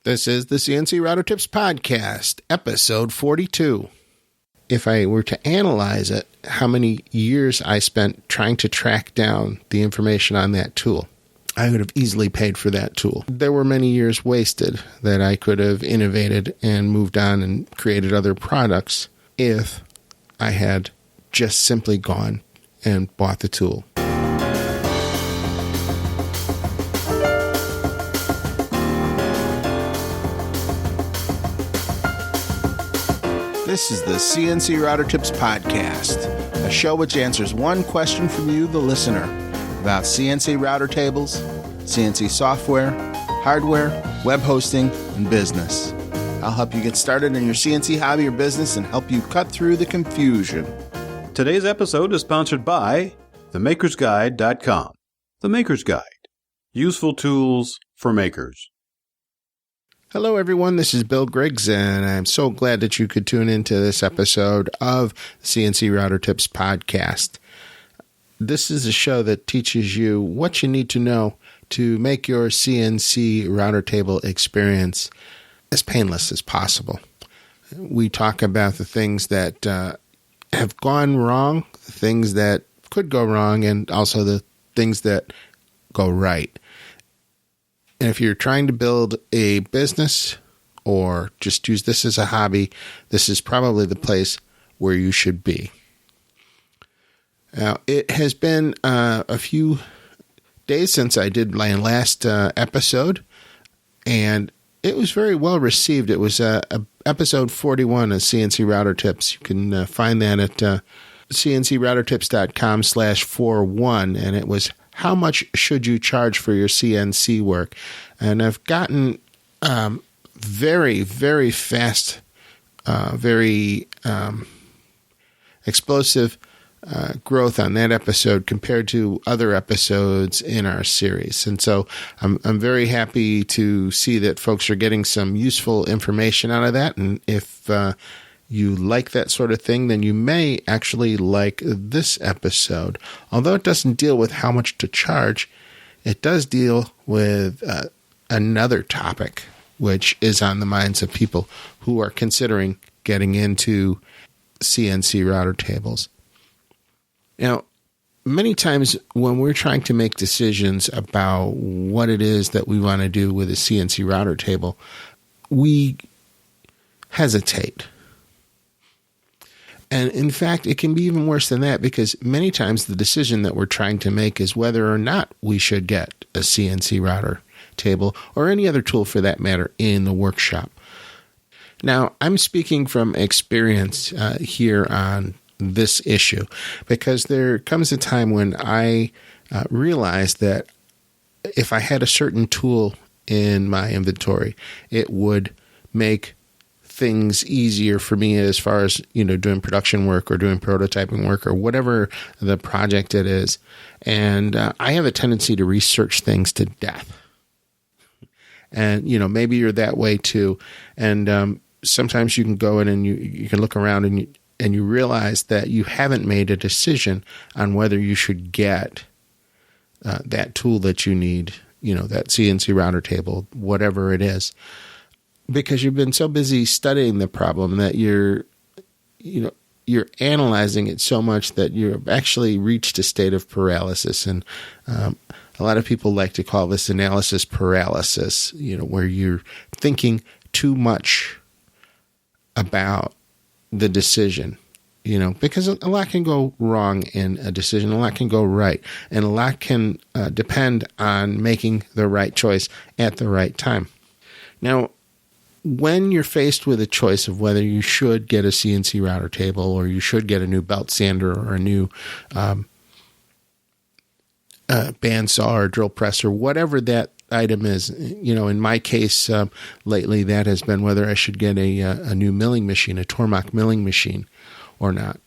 This is the CNC Router Tips Podcast, episode 42. If I were to analyze it, how many years I spent trying to track down the information on that tool, I would have easily paid for that tool. There were many years wasted that I could have innovated and moved on and created other products if I had just simply gone and bought the tool. This is the CNC Router Tips Podcast, a show which answers one question from you, the listener, about CNC router tables, CNC software, hardware, web hosting, and business. I'll help you get started in your CNC hobby or business and help you cut through the confusion. Today's episode is sponsored by themakersguide.com. The Maker's Guide. Useful tools for makers. Hello, everyone. This is Bill Griggs, and I'm so glad that you could tune into this episode of the CNC Router Tips Podcast. This is a show that teaches you what you need to know to make your CNC router table experience as painless as possible. We talk about the things that have gone wrong, the things that could go wrong, and also the things that go right. And if you're trying to build a business or just use this as a hobby, this is probably the place where you should be. Now, it has been a few days since I did my last episode, and it was very well received. It was episode 41 of CNC Router Tips. You can find that at cncroutertips.com/41, and it was how much should you charge for your CNC work? And I've gotten very, very fast, very explosive growth on that episode compared to other episodes in our series. And so I'm very happy to see that folks are getting some useful information out of that. And if you like that sort of thing, then you may actually like this episode. Although it doesn't deal with how much to charge, it does deal with another topic, which is on the minds of people who are considering getting into CNC router tables. Now, many times when we're trying to make decisions about what it is that we want to do with a CNC router table, we hesitate. And in fact, it can be even worse than that, because many times the decision that we're trying to make is whether or not we should get a CNC router table or any other tool for that matter in the workshop. Now, I'm speaking from experience here on this issue, because there comes a time when I realized that if I had a certain tool in my inventory, it would make things easier for me as far as, doing production work or doing prototyping work or whatever the project it is. And I have a tendency to research things to death. And, maybe you're that way too. And sometimes you can go in and you can look around and you realize that you haven't made a decision on whether you should get that tool that you need, that CNC router table, whatever it is. Because you've been so busy studying the problem that you're analyzing it so much that you've actually reached a state of paralysis. And a lot of people like to call this analysis paralysis, where you're thinking too much about the decision, because a lot can go wrong in a decision, a lot can go right, and a lot can depend on making the right choice at the right time. Now, when you're faced with a choice of whether you should get a CNC router table or you should get a new belt sander or a new bandsaw or drill press or whatever that item is, in my case lately that has been whether I should get a new milling machine, a Tormach milling machine or not.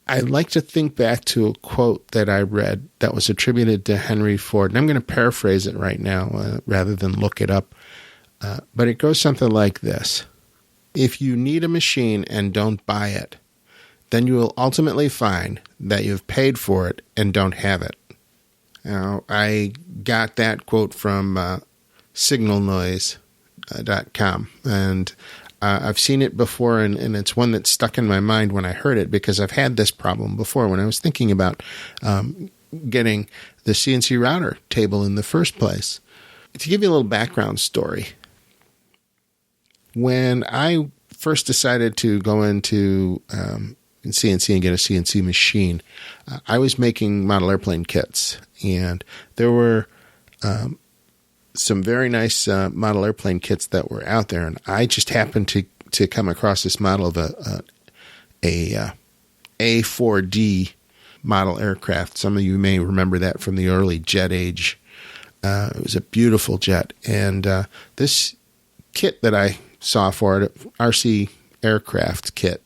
I like to think back to a quote that I read that was attributed to Henry Ford, and I'm going to paraphrase it right now rather than look it up. But it goes something like this. If you need a machine and don't buy it, then you will ultimately find that you've paid for it and don't have it. Now, I got that quote from Signal Noise And I've seen it before, and it's one that stuck in my mind when I heard it, because I've had this problem before when I was thinking about getting the CNC router table in the first place. To give you a little background story, when I first decided to go into CNC and get a CNC machine, I was making model airplane kits, and there were some very nice model airplane kits that were out there, and I just happened to come across this model of a A4D model aircraft. Some of you may remember that from the early jet age. It was a beautiful jet, and this kit that I saw for it, RC aircraft kit,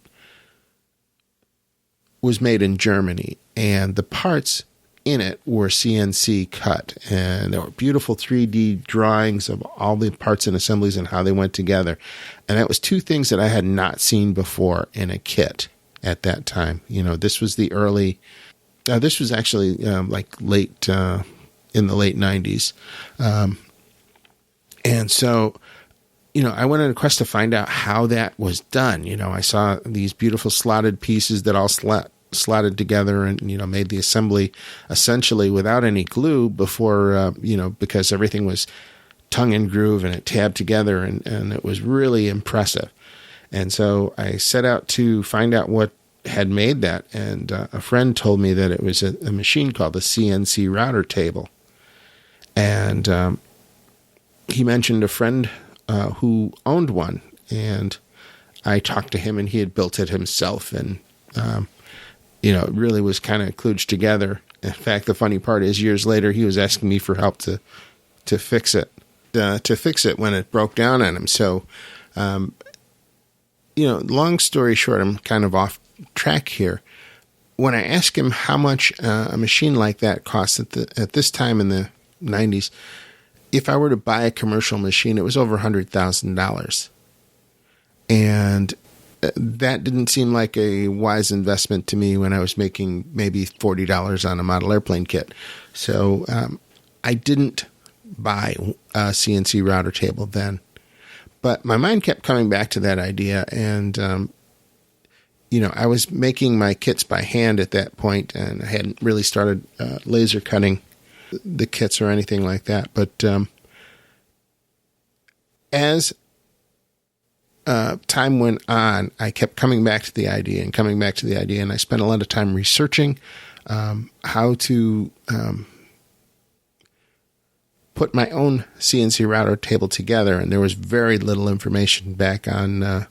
was made in Germany, and the parts in it were CNC cut, and there were beautiful 3D drawings of all the parts and assemblies and how they went together. And that was two things that I had not seen before in a kit at that time. This was the early, this was actually late, in the late 90s. And so, I went on a quest to find out how that was done. I saw these beautiful slotted pieces that all slotted together and, made the assembly essentially without any glue before, because everything was tongue and groove and it tabbed together, and it was really impressive. And so I set out to find out what had made that. And a friend told me that it was a machine called the CNC router table. And he mentioned a friend who owned one, and I talked to him, and he had built it himself, and it really was kind of kludged together. In fact, the funny part is, years later, he was asking me for help to fix it, when it broke down on him. So, long story short, I'm kind of off track here. When I asked him how much a machine like that cost at this time in the 90s, if I were to buy a commercial machine, it was over $100,000. And that didn't seem like a wise investment to me when I was making maybe $40 on a model airplane kit. So I didn't buy a CNC router table then. But my mind kept coming back to that idea, and I was making my kits by hand at that point, and I hadn't really started laser cutting the kits or anything like that. But as time went on, I kept coming back to the idea, and I spent a lot of time researching how to put my own CNC router table together, and there was very little information back on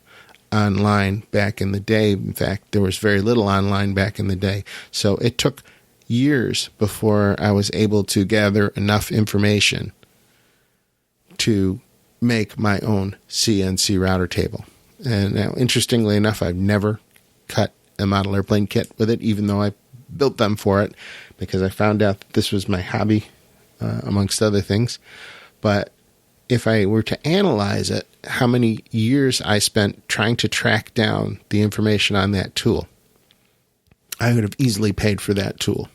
online back in the day. In fact, there was very little online back in the day. So it took years before I was able to gather enough information to make my own CNC router table. And now, interestingly enough, I've never cut a model airplane kit with it, even though I built them for it, because I found out that this was my hobby, amongst other things. But if I were to analyze it, how many years I spent trying to track down the information on that tool, I would have easily paid for that tool.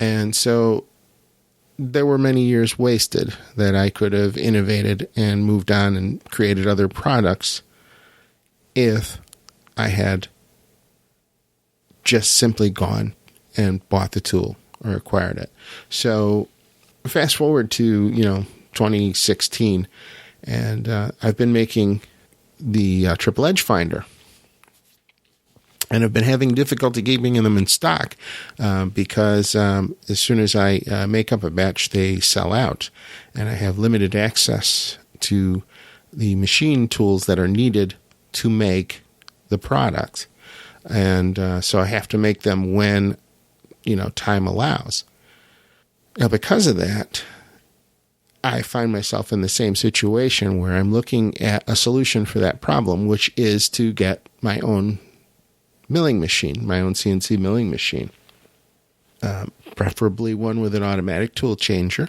And so there were many years wasted that I could have innovated and moved on and created other products if I had just simply gone and bought the tool or acquired it. So fast forward to, 2016, and I've been making the triple edge finder, and I've been having difficulty keeping them in stock because as soon as I make up a batch, they sell out, and I have limited access to the machine tools that are needed to make the product. And so I have to make them when, time allows. Now, because of that, I find myself in the same situation where I'm looking at a solution for that problem, which is to get my own milling machine, my own CNC milling machine, preferably one with an automatic tool changer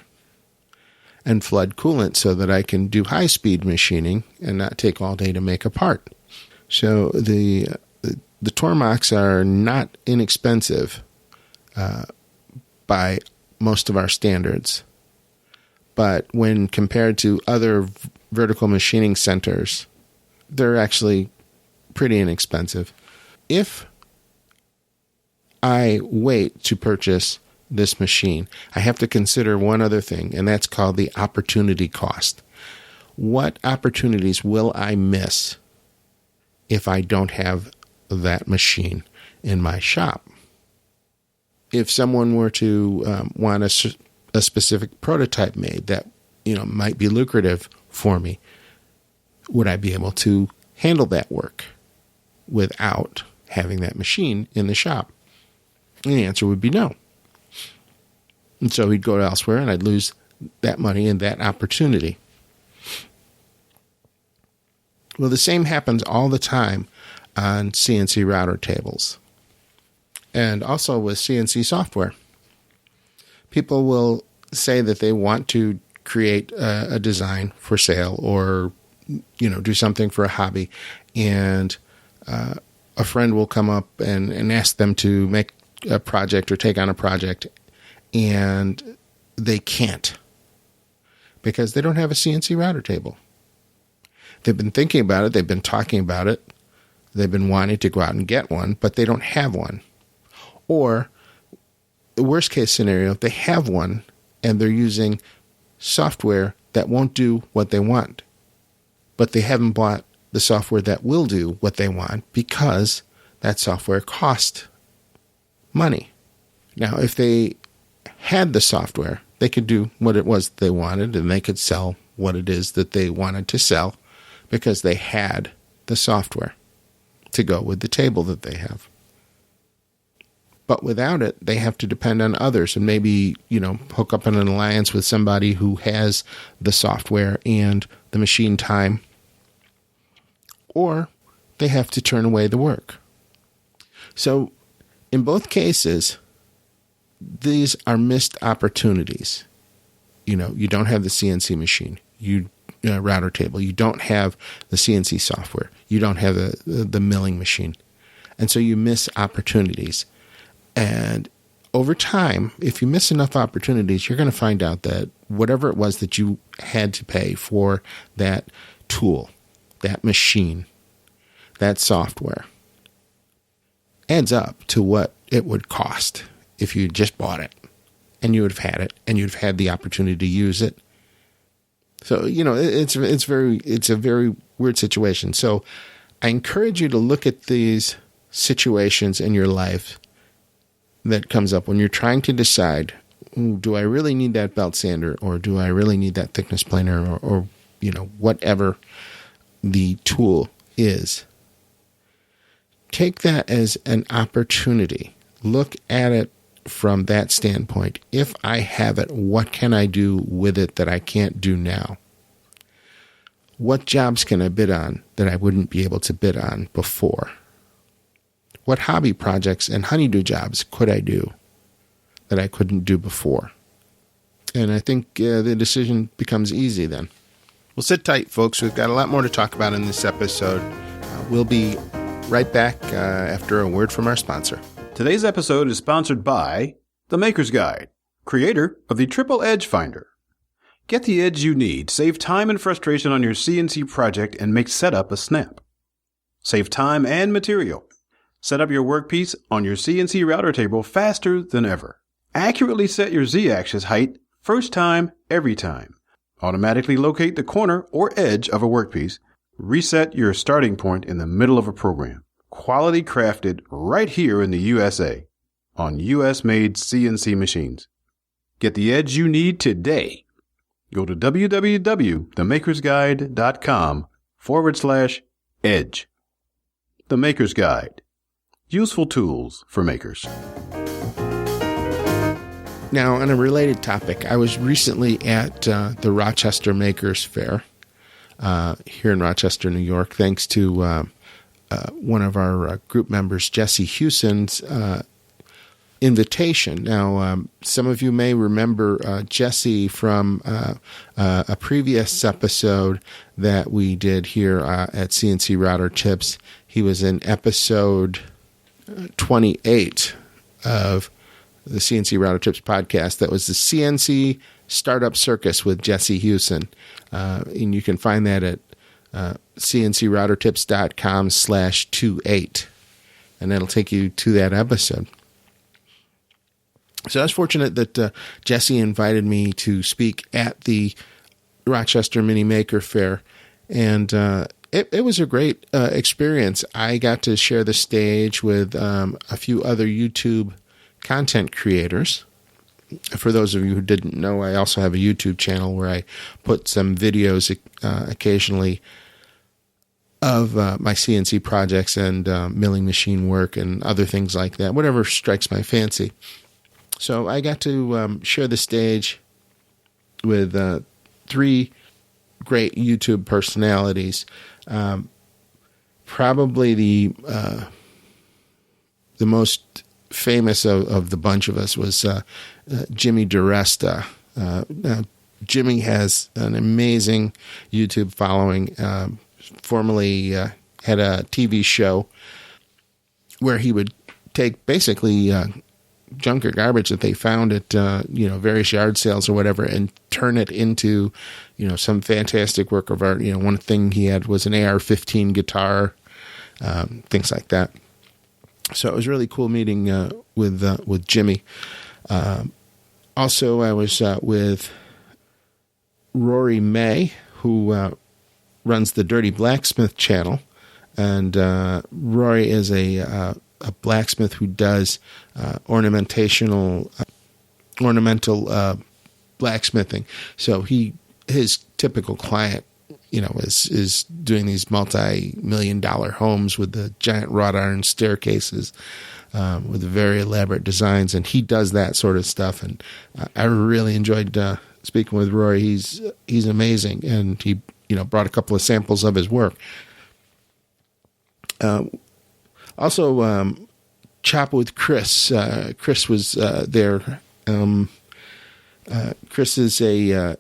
and flood coolant so that I can do high-speed machining and not take all day to make a part. So the Tormacs are not inexpensive by most of our standards. But when compared to other vertical machining centers, they're actually pretty inexpensive. If I wait to purchase this machine, I have to consider one other thing, and that's called the opportunity cost. What opportunities will I miss if I don't have that machine in my shop? If someone were to want a specific prototype made that might be lucrative for me, would I be able to handle that work without having that machine in the shop? And the answer would be no. And so he'd go elsewhere, and I'd lose that money and that opportunity. Well, the same happens all the time on CNC router tables, and also with CNC software. People will say that they want to create a design for sale or do something for a hobby, and a friend will come up and ask them to make a project or take on a project, and they can't because they don't have a CNC router table. They've been thinking about it, they've been talking about it, they've been wanting to go out and get one, but they don't have one. Or, the worst case scenario, they have one and they're using software that won't do what they want, but they haven't bought the software that will do what they want because that software cost money. Now, if they had the software, they could do what it was they wanted, and they could sell what it is that they wanted to sell because they had the software to go with the table that they have. But without it, they have to depend on others and maybe, hook up in an alliance with somebody who has the software and the machine time, or they have to turn away the work. So in both cases, these are missed opportunities. You don't have the CNC machine, router table. You don't have the CNC software. You don't have the milling machine. And so you miss opportunities. And over time, if you miss enough opportunities, you're going to find out that whatever it was that you had to pay for that tool, that machine, that software, adds up to what it would cost if you just bought it and you would have had it and you'd have had the opportunity to use it. So, it's a very weird situation. So I encourage you to look at these situations in your life that comes up when you're trying to decide, do I really need that belt sander, or do I really need that thickness planer, or whatever the tool is. Take that as an opportunity. Look at it from that standpoint. If I have it, what can I do with it that I can't do now? What jobs can I bid on that I wouldn't be able to bid on before? What hobby projects and honeydew jobs could I do that I couldn't do before? And I think the decision becomes easy then. Well, sit tight, folks. We've got a lot more to talk about in this episode. We'll be right back after a word from our sponsor. Today's episode is sponsored by The Maker's Guide, creator of the Triple Edge Finder. Get the edge you need, save time and frustration on your CNC project, and make setup a snap. Save time and material. Set up your workpiece on your CNC router table faster than ever. Accurately set your Z-axis height first time, every time. Automatically locate the corner or edge of a workpiece. Reset your starting point in the middle of a program. Quality crafted right here in the USA on US-made CNC machines. Get the edge you need today. Go to www.themakersguide.com/edge. The Maker's Guide. Useful tools for makers. Now, on a related topic, I was recently at the Rochester Makers Fair here in Rochester, New York, thanks to one of our group members, Jesse Hewson's invitation. Now, some of you may remember Jesse from a previous episode that we did here at CNC Router Tips. He was in episode 28 of the CNC Router Tips podcast. That was the CNC Startup Circus with Jesse Hewson. And you can find that at cncroutertips.com/28. And that'll take you to that episode. So I was fortunate that Jesse invited me to speak at the Rochester Mini Maker Fair. And it was a great experience. I got to share the stage with a few other YouTube content creators. For those of you who didn't know, I also have a YouTube channel where I put some videos occasionally of my CNC projects and milling machine work and other things like that, whatever strikes my fancy. So I got to share the stage with 3 great YouTube personalities. Probably the most famous of the bunch of us was Jimmy DiResta. Now, Jimmy has an amazing YouTube following. Formerly had a TV show where he would take basically junk or garbage that they found at various yard sales or whatever and turn it into some fantastic work of art. One thing he had was an AR-15 guitar, things like that. So it was really cool meeting with Jimmy. Also, I was with Rory May, who runs the Dirty Blacksmith channel, and Rory is a blacksmith who does ornamental blacksmithing. So his typical client, is doing these multi-million-dollar homes with the giant wrought iron staircases with very elaborate designs, and he does that sort of stuff. And I really enjoyed speaking with Rory. He's amazing, and he brought a couple of samples of his work. Also, Chop with Chris. Chris was there. Chris is a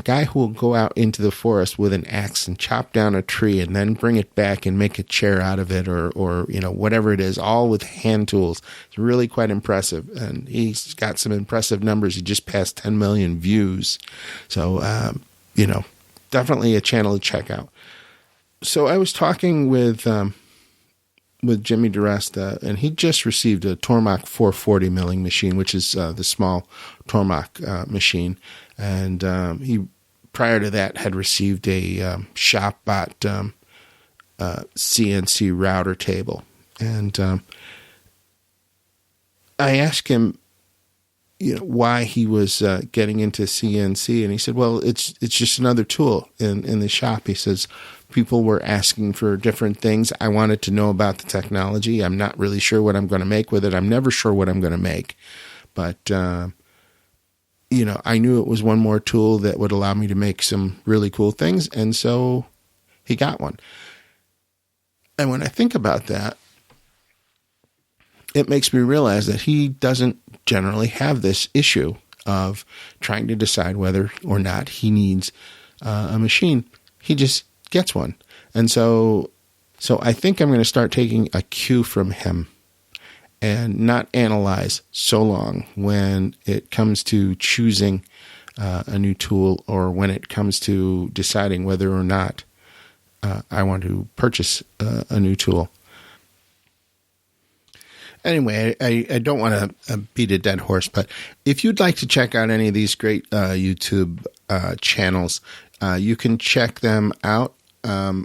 guy who will go out into the forest with an axe and chop down a tree and then bring it back and make a chair out of it or whatever it is, all with hand tools. It's really quite impressive. And he's got some impressive numbers. He just passed 10 million views. So, definitely a channel to check out. So I was talking with Jimmy DiResta, and he just received a Tormach 440 milling machine, which is the small Tormach machine. And he, prior to that, had received a shop-bought CNC router table. And I asked him, why he was getting into CNC, and he said, well, it's just another tool in the shop. He says, people were asking for different things. I wanted to know about the technology. I'm not really sure what I'm going to make with it. I'm never sure what I'm going to make. But, I knew it was one more tool that would allow me to make some really cool things, and so he got one. And when I think about that, it makes me realize that he doesn't generally have this issue of trying to decide whether or not he needs a machine. He just gets one. And so I think I'm going to start taking a cue from him and not analyze so long when it comes to choosing a new tool or when it comes to deciding whether or not I want to purchase a new tool. Anyway, I don't want to beat a dead horse, but if you'd like to check out any of these great YouTube channels, you can check them out,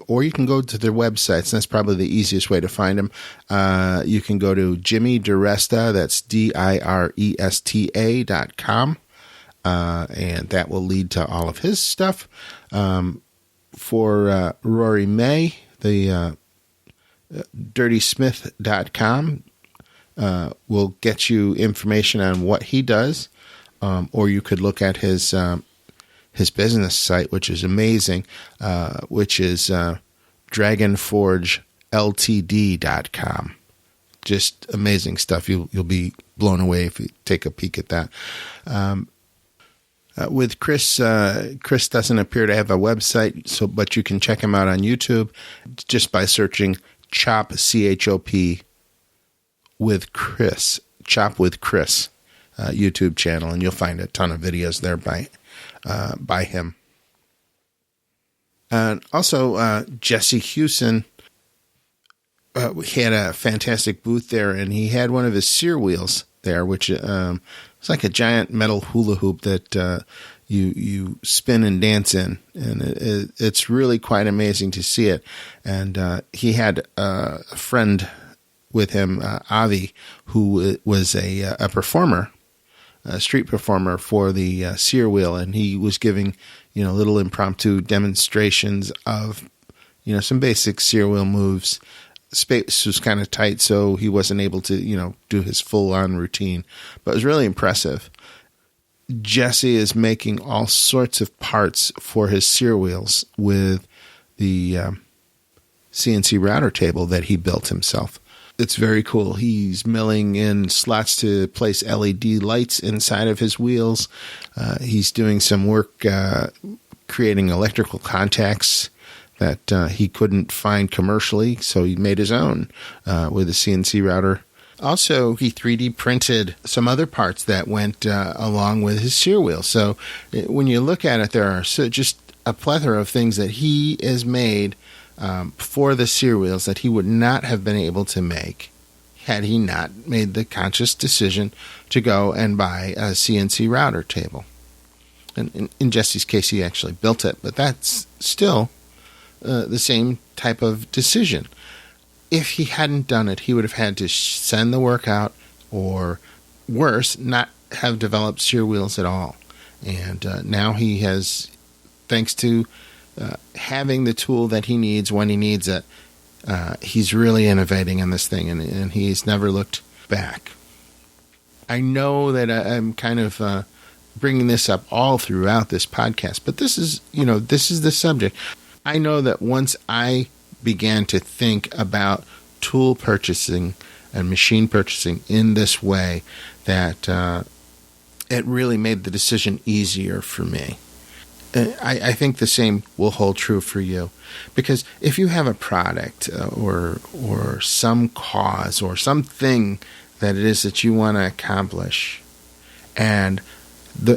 or you can go to their websites. That's probably the easiest way to find them. You can go to Jimmy DiResta, that's DIRESTA.com, and that will lead to all of his stuff. For Rory May, the DirtySmith.com, will get you information on what he does, or you could look at his business site, which is amazing, which is DragonForgeLTD.com. Just amazing stuff. You'll be blown away if you take a peek at that. With Chris, Chris doesn't appear to have a website, but you can check him out on YouTube just by searching Chop, CHOP, with Chris, Chop with Chris YouTube channel, and you'll find a ton of videos there by him. And also, Jesse Hewson had a fantastic booth there, and he had one of his sear wheels there, which it's like a giant metal hula hoop that you spin and dance in, and it's really quite amazing to see it. And he had a friend with him, Avi, who was a performer, a street performer for the sear wheel, and he was giving little impromptu demonstrations of some basic sear wheel moves. Space was kind of tight, so he wasn't able to do his full on routine, but it was really impressive. Jesse is making all sorts of parts for his sear wheels with the CNC router table that he built himself. It's very cool. He's milling in slots to place LED lights inside of his wheels. He's doing some work creating electrical contacts that he couldn't find commercially, so he made his own with a CNC router. Also, he 3D printed some other parts that went along with his sear wheel. So when you look at it, there are just a plethora of things that he has made for the sear wheels that he would not have been able to make had he not made the conscious decision to go and buy a CNC router table. And in Jesse's case, he actually built it, but that's still the same type of decision. If he hadn't done it, he would have had to send the work out, or worse, not have developed sear wheels at all. And now he has, thanks to having the tool that he needs when he needs it, he's really innovating on this thing, and he's never looked back. I know that I'm kind of bringing this up all throughout this podcast, but this is the subject. I know that once I began to think about tool purchasing and machine purchasing in this way, that it really made the decision easier for me. I think the same will hold true for you, because if you have a product or some cause or something that it is that you want to accomplish, and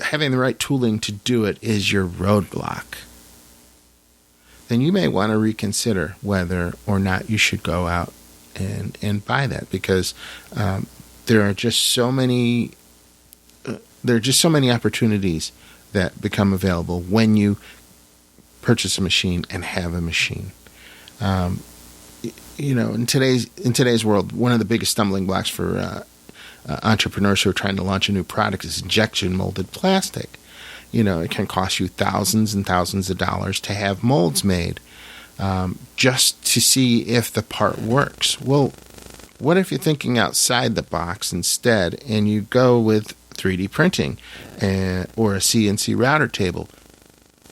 having the right tooling to do it is your roadblock, then you may want to reconsider whether or not you should go out and buy that, because there are just so many opportunities that become available when you purchase a machine and have a machine. In today's world, one of the biggest stumbling blocks for entrepreneurs who are trying to launch a new product is injection molded plastic. It can cost you thousands and thousands of dollars to have molds made just to see if the part works. Well, what if you're thinking outside the box instead, and you go with 3D printing or a CNC router table,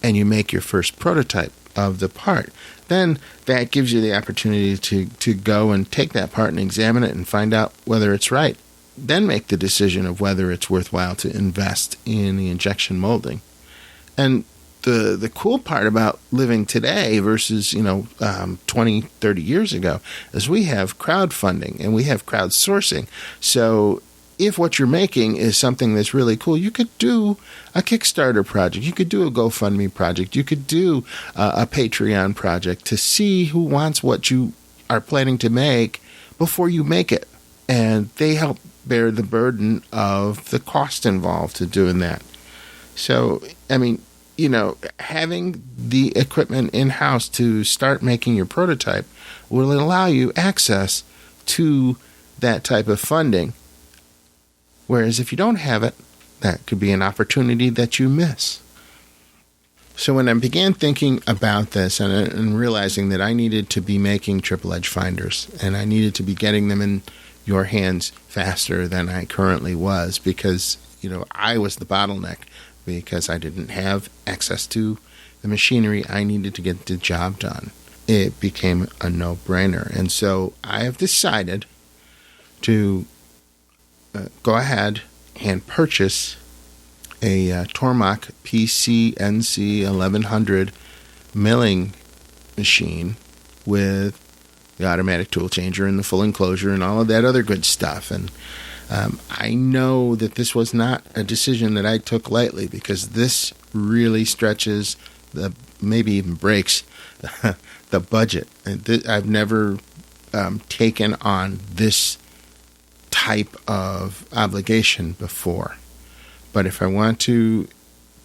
and you make your first prototype of the part? Then that gives you the opportunity to go and take that part and examine it and find out whether it's right. Then make the decision of whether it's worthwhile to invest in the injection molding. And the cool part about living today versus 20, 30 years ago is we have crowdfunding and we have crowdsourcing. So if what you're making is something that's really cool, you could do a Kickstarter project, you could do a GoFundMe project, you could do a Patreon project to see who wants what you are planning to make before you make it. And they help bear the burden of the cost involved to doing that. So, having the equipment in-house to start making your prototype will allow you access to that type of funding. Whereas if you don't have it, that could be an opportunity that you miss. So when I began thinking about this and realizing that I needed to be making triple edge finders, and I needed to be getting them in your hands faster than I currently was, because I was the bottleneck, because I didn't have access to the machinery I needed to get the job done. It became a no-brainer. And so I have decided to go ahead and purchase a Tormach PCNC 1100 milling machine with the automatic tool changer and the full enclosure and all of that other good stuff. And I know that this was not a decision that I took lightly, because this really stretches the maybe even breaks the budget. I've never taken on this type of obligation before. But if I want to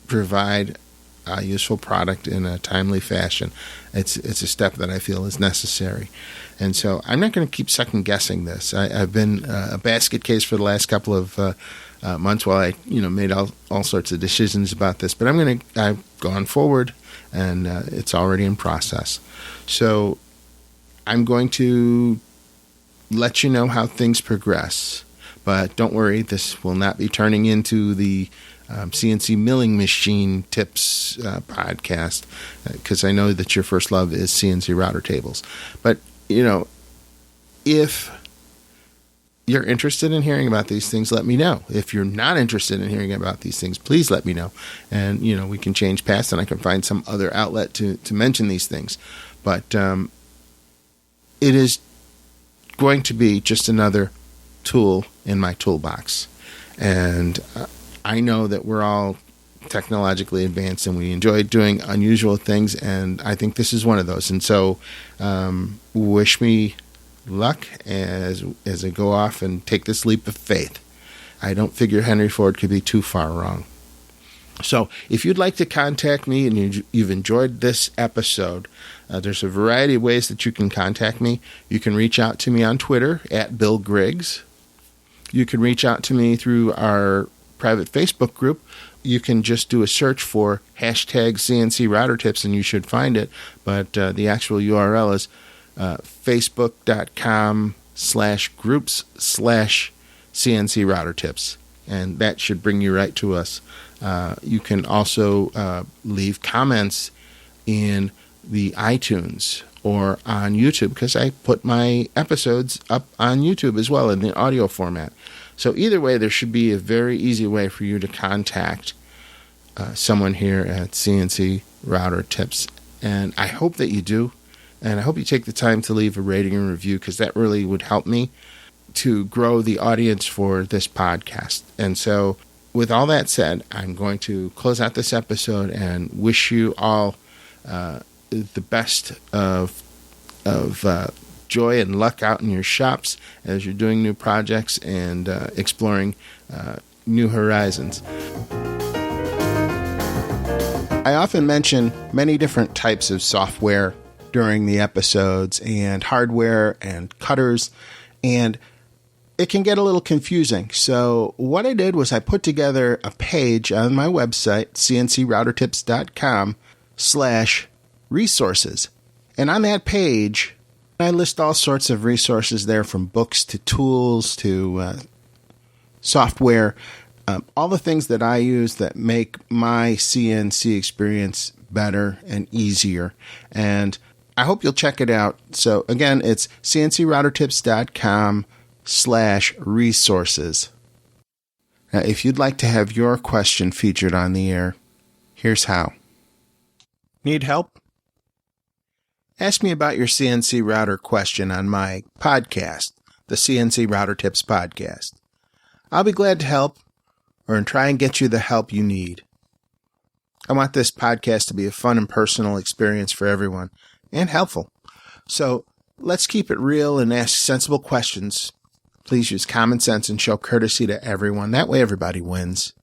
provide a useful product in a timely fashion, it's a step that I feel is necessary. And so I'm not going to keep second guessing this. I've been a basket case for the last couple of months while I made all sorts of decisions about this. But I've gone forward, and it's already in process. So I'm going to let you know how things progress. But don't worry, this will not be turning into the CNC milling machine tips podcast, because I know that your first love is CNC router tables. But, if you're interested in hearing about these things, let me know. If you're not interested in hearing about these things, please let me know. And, we can change paths, and I can find some other outlet to mention these things. But it is going to be just another tool in my toolbox. And I know that we're all technologically advanced and we enjoy doing unusual things, and I think this is one of those. And so wish me luck as I go off and take this leap of faith. I don't figure Henry Ford could be too far wrong. So if you'd like to contact me and you've enjoyed this episode, there's a variety of ways that you can contact me. You can reach out to me on Twitter at Bill Griggs. You can reach out to me through our private Facebook group. You can just do a search for hashtag CNC router tips and you should find it. But the actual URL is facebook.com/groups/CNC router tips. And that should bring you right to us. You can also leave comments in the iTunes or on YouTube, because I put my episodes up on YouTube as well in the audio format. So either way, there should be a very easy way for you to contact someone here at CNC Router Tips. And I hope that you do. And I hope you take the time to leave a rating and review, because that really would help me to grow the audience for this podcast. And so with all that said, I'm going to close out this episode and wish you all the best of joy and luck out in your shops as you're doing new projects and exploring new horizons. I often mention many different types of software during the episodes, and hardware and cutters, and it can get a little confusing. So what I did was I put together a page on my website, cncroutertips.com/resources. And on that page, I list all sorts of resources there, from books to tools to software, all the things that I use that make my CNC experience better and easier. And I hope you'll check it out. So again, it's cncroutertips.com/resources. Now, if you'd like to have your question featured on the air, here's how. Need help? Ask me about your CNC router question on my podcast, the CNC Router Tips Podcast. I'll be glad to help, or try and get you the help you need. I want this podcast to be a fun and personal experience for everyone, and helpful. So let's keep it real and ask sensible questions. Please use common sense and show courtesy to everyone. That way everybody wins.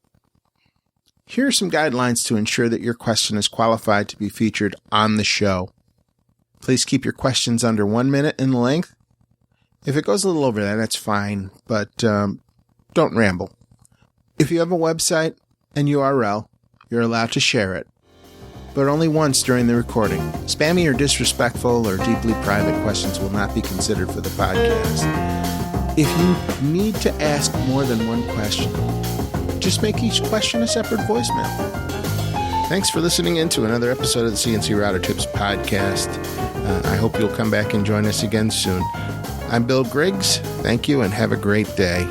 Here are some guidelines to ensure that your question is qualified to be featured on the show. Please keep your questions under 1 minute in length. If it goes a little over that, that's fine, but don't ramble. If you have a website and URL, you're allowed to share it, but only once during the recording. Spammy or disrespectful or deeply private questions will not be considered for the podcast. If you need to ask more than one question, just make each question a separate voicemail. Thanks for listening in to another episode of the CNC Router Tips Podcast. I hope you'll come back and join us again soon. I'm Bill Griggs. Thank you and have a great day.